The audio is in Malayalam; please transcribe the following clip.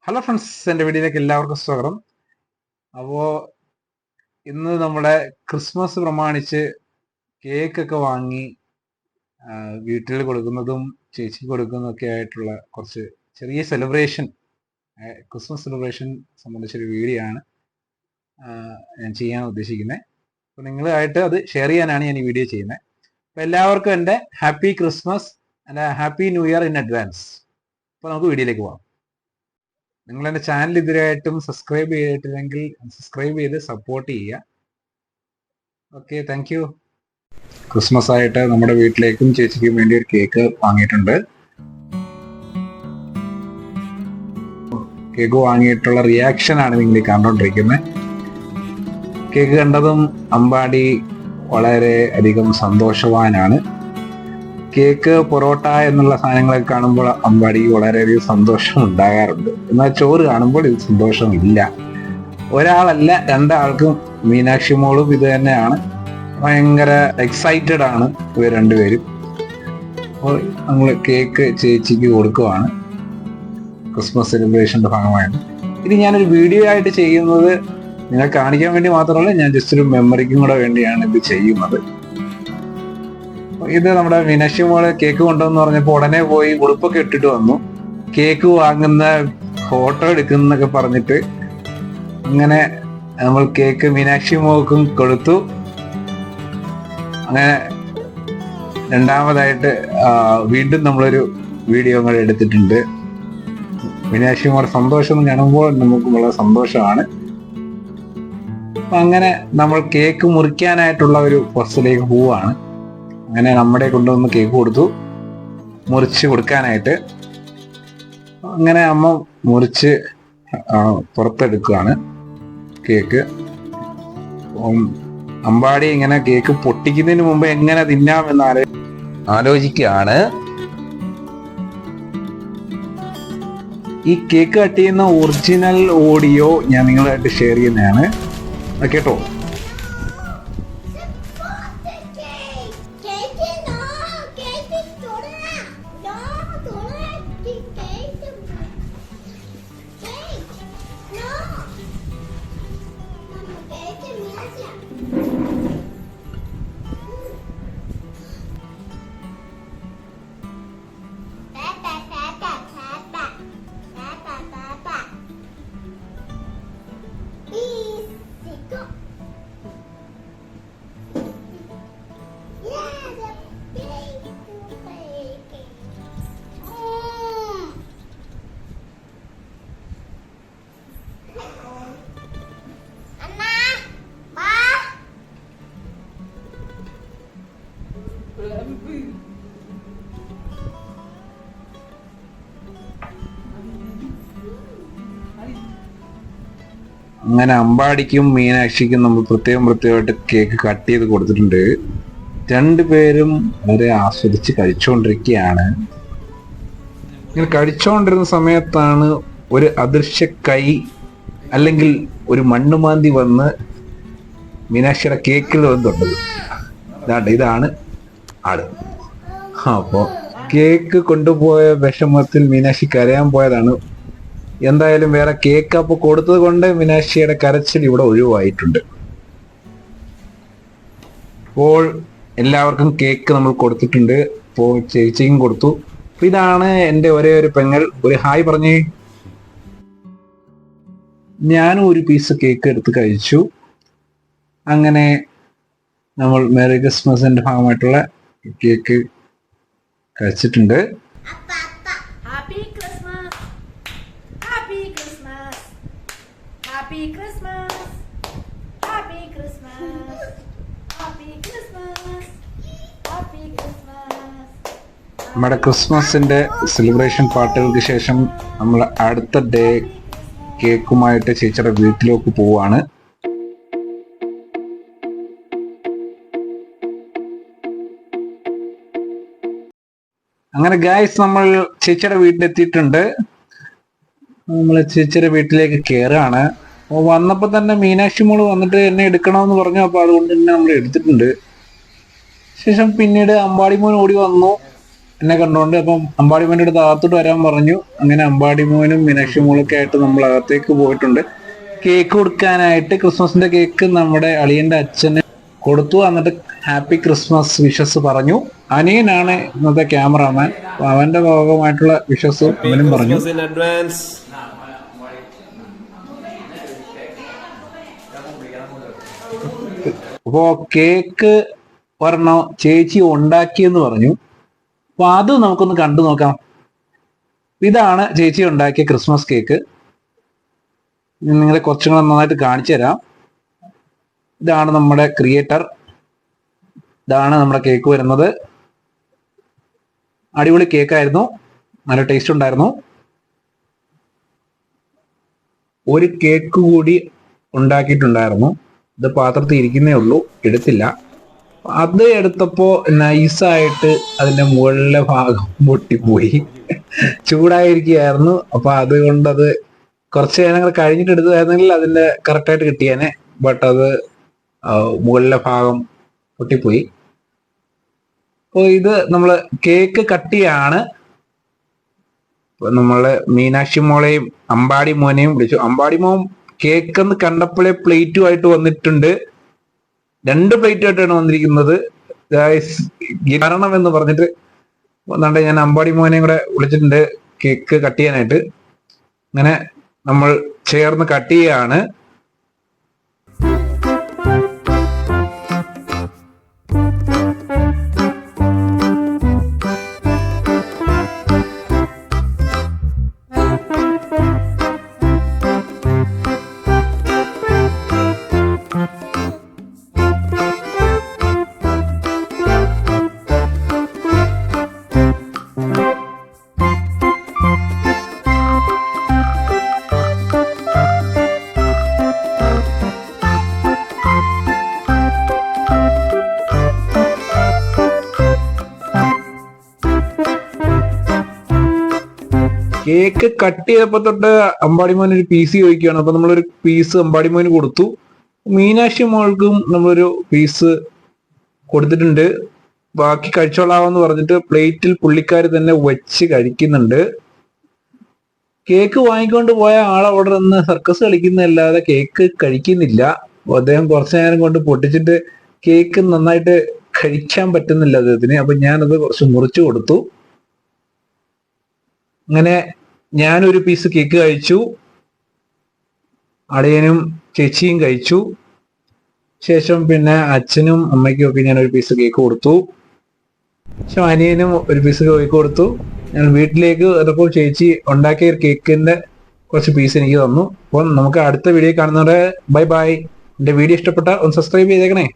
ഹലോ ഫ്രണ്ട്സ്, എൻ്റെ വീഡിയോയിലേക്ക് എല്ലാവർക്കും സ്വാഗതം. അപ്പോൾ ഇന്ന് നമ്മുടെ ക്രിസ്മസ് പ്രമാണിച്ച് കേക്കൊക്കെ വാങ്ങി വീട്ടിൽ കൊടുക്കുന്നതും ചേച്ചിക്ക് കൊടുക്കുന്നതൊക്കെ ആയിട്ടുള്ള കുറച്ച് ചെറിയ സെലിബ്രേഷൻ, ക്രിസ്മസ് സെലിബ്രേഷൻ സംബന്ധിച്ചൊരു വീഡിയോ ആണ് ഞാൻ ചെയ്യാൻ ഉദ്ദേശിക്കുന്നത്. അപ്പോൾ നിങ്ങളുമായിട്ട് അത് ഷെയർ ചെയ്യാനാണ് ഞാൻ ഈ വീഡിയോ ചെയ്യുന്നത്. അപ്പോൾ എല്ലാവർക്കും എൻ്റെ happy Christmas and happy new year in advance. അപ്പോൾ നമുക്ക് വീഡിയോയിലേക്ക് പോകാം. നിങ്ങൾ എൻ്റെ ചാനൽ ഇതുവരെയായിട്ടും സബ്സ്ക്രൈബ് ചെയ്തിട്ടില്ലെങ്കിൽ സബ്സ്ക്രൈബ് ചെയ്ത് സപ്പോർട്ട് ചെയ്യുക. Okay, thank you. ക്രിസ്മസ് ആയിട്ട് നമ്മുടെ വീട്ടിലേക്കും ചേച്ചിക്കും വേണ്ടി ഒരു കേക്ക് വാങ്ങിയിട്ടുണ്ട്. കേക്ക് വാങ്ങിയിട്ടുള്ള റിയാക്ഷൻ ആണ് നിങ്ങൾ കണ്ടുകൊണ്ടിരിക്കുന്നത്. കേക്ക് കണ്ടതും അമ്പാടി വളരെ അധികം സന്തോഷവാനാണ്. കേക്ക്, പൊറോട്ട എന്നുള്ള സാധനങ്ങളൊക്കെ കാണുമ്പോൾ അമ്പാടിക്ക് വളരെയധികം സന്തോഷം ഉണ്ടാകാറുണ്ട്. എന്നാൽ ചോറ് കാണുമ്പോൾ ഇത് സന്തോഷമില്ല. ഒരാളല്ല, രണ്ടാൾക്കും, മീനാക്ഷി മോളും ഇത് തന്നെയാണ്. ഭയങ്കര എക്സൈറ്റഡ് ആണ് ഇവർ രണ്ടുപേരും. അപ്പോൾ നമ്മൾ കേക്ക് ചേച്ചിക്ക് കൊടുക്കുവാണ് ക്രിസ്മസ് സെലിബ്രേഷൻ്റെ ഭാഗമായിട്ട്. ഇത് ഞാനൊരു വീഡിയോ ആയിട്ട് ചെയ്യുന്നത് നിങ്ങൾ കാണിക്കാൻ വേണ്ടി മാത്രമല്ല, ഞാൻ ജസ്റ്റ് ഒരു മെമ്മറിക്കും കൂടെ വേണ്ടിയാണ് ഇത് ചെയ്യുന്നത്. ഇത് നമ്മുടെ മീനാക്ഷി മോള് കേക്ക് കൊണ്ടുവന്ന് പറഞ്ഞപ്പോൾ ഉടനെ പോയി ഉടുപ്പൊക്കെ ഇട്ടിട്ട് വന്നു. കേക്ക് വാങ്ങുന്ന, ഫോട്ടോ എടുക്കുന്നൊക്കെ പറഞ്ഞിട്ട് അങ്ങനെ നമ്മൾ കേക്ക് മീനാക്ഷി മോൾക്കും കൊടുത്തു. അങ്ങനെ രണ്ടാമതായിട്ട് വീണ്ടും നമ്മളൊരു വീഡിയോ കൂടെ എടുത്തിട്ടുണ്ട്. മീനാക്ഷി മോളുടെ സന്തോഷം കാണുമ്പോൾ നമുക്ക് വളരെ സന്തോഷമാണ്. അങ്ങനെ നമ്മൾ കേക്ക് മുറിക്കാനായിട്ടുള്ള ഒരു പ്രോസസ്സിലേക്ക് പോവാണ്. അങ്ങനെ നമ്മുടെ കൊണ്ടുവന്ന് കേക്ക് കൊടുത്തു, മുറിച്ച് കൊടുക്കാനായിട്ട്. അങ്ങനെ അമ്മ മുറിച്ച് പുറത്തെടുക്കുകയാണ് കേക്ക്. അമ്പാടി ഇങ്ങനെ കേക്ക് പൊട്ടിക്കുന്നതിന് മുമ്പ് എങ്ങനെ തിന്നാമെന്ന് ആലോചിക്കുകയാണ്. ഈ കേക്ക് കട്ട് ചെയ്യുന്ന ഒറിജിനൽ ഓഡിയോ ഞാൻ നിങ്ങളായിട്ട് ഷെയർ ചെയ്യുന്നതാണ്, കേട്ടോ. അങ്ങനെ അമ്പാടിക്കും മീനാക്ഷിക്കും നമ്മൾ പ്രത്യേകമായിട്ട് കേക്ക് കട്ട് ചെയ്ത് കൊടുത്തിട്ടുണ്ട്. രണ്ടുപേരും വളരെ ആസ്വദിച്ച് കഴിച്ചുകൊണ്ടിരിക്കുകയാണ്. ഇങ്ങനെ കഴിച്ചുകൊണ്ടിരുന്ന സമയത്താണ് ഒരു അദൃശ്യ കൈ അല്ലെങ്കിൽ ഒരു മണ്ണുമാന്തി വന്ന് മീനാക്ഷിയുടെ കേക്കിൽ വന്നിട്ടുണ്ടത്. ഇതാണ് ആള്. അപ്പോൾ കേക്ക് കൊണ്ടുപോയ വിഷമത്തിൽ മീനാക്ഷി കരയാൻ പോയതാണ്. എന്തായാലും വേറെ കേക്ക് അപ്പോൾ കൊടുത്തത് കൊണ്ട് മീനാക്ഷിയുടെ കരച്ചിൽ ഇവിടെ ഒഴിവായിട്ടുണ്ട്. അപ്പോൾ എല്ലാവർക്കും കേക്ക് നമ്മൾ കൊടുത്തിട്ടുണ്ട്. ഇപ്പോൾ ചേച്ചിക്കും കൊടുത്തു. അപ്പൊ ഇതാണ് എൻ്റെ ഒരേ ഒരു പെങ്ങൾ. ഒരു ഹായ് പറഞ്ഞേ. ഞാനും ഒരു പീസ് കേക്ക് എടുത്ത് കഴിച്ചു. അങ്ങനെ നമ്മൾ മേരി ക്രിസ്മസിന്റെ ഭാഗമായിട്ടുള്ള കേക്ക് കഴിച്ചിട്ടുണ്ട്. നമ്മുടെ ക്രിസ്മസിന്റെ സെലിബ്രേഷൻ പാർട്ടികൾക്ക് ശേഷം നമ്മൾ അടുത്ത ഡേ കേക്കുമായിട്ട് ചേച്ചിയുടെ വീട്ടിലേക്ക് പോവാണ്. അങ്ങനെ ഗായ്സ്, നമ്മൾ ചേച്ചിയുടെ വീട്ടിലെത്തിയിട്ടുണ്ട്. നമ്മൾ ചേച്ചിയുടെ വീട്ടിലേക്ക് കയറാണ്. അപ്പോൾ വന്നപ്പോൾ തന്നെ മീനാക്ഷി മോള് വന്നിട്ട് എന്നെ എടുക്കണമെന്ന് പറഞ്ഞു. അപ്പോൾ അതുകൊണ്ട് തന്നെ നമ്മൾ എടുത്തിട്ടുണ്ട്. ശേഷം പിന്നീട് അമ്പാടി മോൻ ഓടി വന്നു. എന്നെ കണ്ടുകൊണ്ട് അപ്പം അമ്പാടിമോൻ്റെ അടുത്ത് അകത്തോട്ട് വരാൻ പറഞ്ഞു. അങ്ങനെ അമ്പാടിമോനും മീനാക്ഷി മോളൊക്കെ ആയിട്ട് നമ്മൾ അകത്തേക്ക് പോയിട്ടുണ്ട്. കേക്ക് കൊടുക്കാനായിട്ട് ക്രിസ്മസിന്റെ കേക്ക് നമ്മുടെ അളിയന്റെ അച്ഛന് കൊടുത്തു. എന്നിട്ട് ഹാപ്പി ക്രിസ്മസ് വിഷസ് പറഞ്ഞു. അനിയനാണ് ഇന്നത്തെ ക്യാമറാമാൻ. അവന്റെ ഭാഗമായിട്ടുള്ള വിഷസ് അവനും പറഞ്ഞു. അപ്പോ കേക്ക് ഒരെണ്ണം ചേച്ചി ഉണ്ടാക്കിയെന്ന് പറഞ്ഞു. അപ്പൊ അത് നമുക്കൊന്ന് കണ്ടു നോക്കാം. ഇതാണ് ചേച്ചി ഉണ്ടാക്കിയ ക്രിസ്മസ് കേക്ക്. നിങ്ങളെ കുറച്ചും കൂടെ നന്നായിട്ട് കാണിച്ചു തരാം. ഇതാണ് നമ്മുടെ ക്രിയേറ്റർ. ഇതാണ് നമ്മുടെ കേക്ക് വരുന്നത്. അടിപൊളി കേക്കായിരുന്നു, നല്ല ടേസ്റ്റ് ഉണ്ടായിരുന്നു. ഒരു കേക്ക് കൂടി ഉണ്ടാക്കിയിട്ടുണ്ടായിരുന്നു. ഇത് പാത്രത്തിൽ ഇരിക്കുന്നേ ഉള്ളൂ, എടുത്തില്ല. അത് എടുത്തപ്പോ നൈസായിട്ട് അതിന്റെ മുകളിലെ ഭാഗം പൊട്ടിപ്പോയി. ചൂടായിരിക്കുകയായിരുന്നു. അപ്പൊ അതുകൊണ്ടത് കുറച്ച് നേരങ്ങൾ കഴിഞ്ഞിട്ട് എടുത്തതായിരുന്നെങ്കിൽ അതിന്റെ കറക്റ്റായിട്ട് കിട്ടിയേനെ. ബട്ട് അത് മുകളിലെ ഭാഗം പൊട്ടിപ്പോയി. അപ്പോൾ ഇത് നമ്മള് കേക്ക് കട്ടിയാണ്. നമ്മള് മീനാക്ഷി മോളെയും അമ്പാടി മോനെയും വിളിച്ചു. അമ്പാടി മോൻ കേക്ക് എന്ന് കണ്ടപ്പോഴേ പ്ലേറ്റുമായിട്ട് വന്നിട്ടുണ്ട്. 2 പ്ലേറ്റുമായിട്ടാണ് വന്നിരിക്കുന്നത്. കാരണം എന്ന് പറഞ്ഞിട്ട് വന്നാണ്ട് ഞാൻ അമ്പാടി മോനെയും കൂടെ വിളിച്ചിട്ടുണ്ട് കേക്ക് കട്ട് ചെയ്യാനായിട്ട്. അങ്ങനെ നമ്മൾ ചേർന്ന് കട്ട് ചെയ്യാണ്. കേക്ക് കട്ട് ചെയ്തപ്പോ തൊട്ട് അമ്പാടിമോൻ ഒരു പീസ് ചോദിക്കുകയാണ്. അപ്പൊ നമ്മളൊരു പീസ് അമ്പാടിമോന് കൊടുത്തു. മീനാക്ഷി മോൾക്കും നമ്മളൊരു പീസ് കൊടുത്തിട്ടുണ്ട്. ബാക്കി കഴിച്ചോളാമെന്ന് പറഞ്ഞിട്ട് പ്ലേറ്റിൽ പുള്ളിക്കാർ തന്നെ വെച്ച് കഴിക്കുന്നുണ്ട്. കേക്ക് വാങ്ങിക്കൊണ്ട് പോയ ആളവിടെ നിന്ന് സർക്കസ് കളിക്കുന്നതല്ലാതെ കേക്ക് കഴിക്കുന്നില്ല. അദ്ദേഹം കുറച്ചു നേരം കൊണ്ട് പൊട്ടിച്ചിട്ട് കേക്ക് നന്നായിട്ട് കഴിക്കാൻ പറ്റുന്നില്ല അദ്ദേഹത്തിന്. അപ്പൊ ഞാനത് കുറച്ച് മുറിച്ചു കൊടുത്തു. അങ്ങനെ ഞാനൊരു പീസ് കേക്ക് കഴിച്ചു, അളിയനും ചേച്ചിയും കഴിച്ചു. ശേഷം പിന്നെ അച്ഛനും അമ്മയ്ക്കും ഒക്കെ ഞാൻ ഒരു പീസ് കേക്ക് കൊടുത്തു. ശേഷം അനിയനും ഒരു പീസ് കേക്ക് കൊടുത്തു. ഞാൻ വീട്ടിലേക്ക് അതപ്പോൾ ചേച്ചി ഉണ്ടാക്കിയ കേക്കിന്റെ കുറച്ച് പീസ് എനിക്ക് തന്നു. അപ്പം നമുക്ക് അടുത്ത വീഡിയോ കാണുന്നവരെ ബൈ ബൈ. എന്റെ വീഡിയോ ഇഷ്ടപ്പെട്ട ഒന്ന് സബ്സ്ക്രൈബ് ചെയ്തേക്കണേ.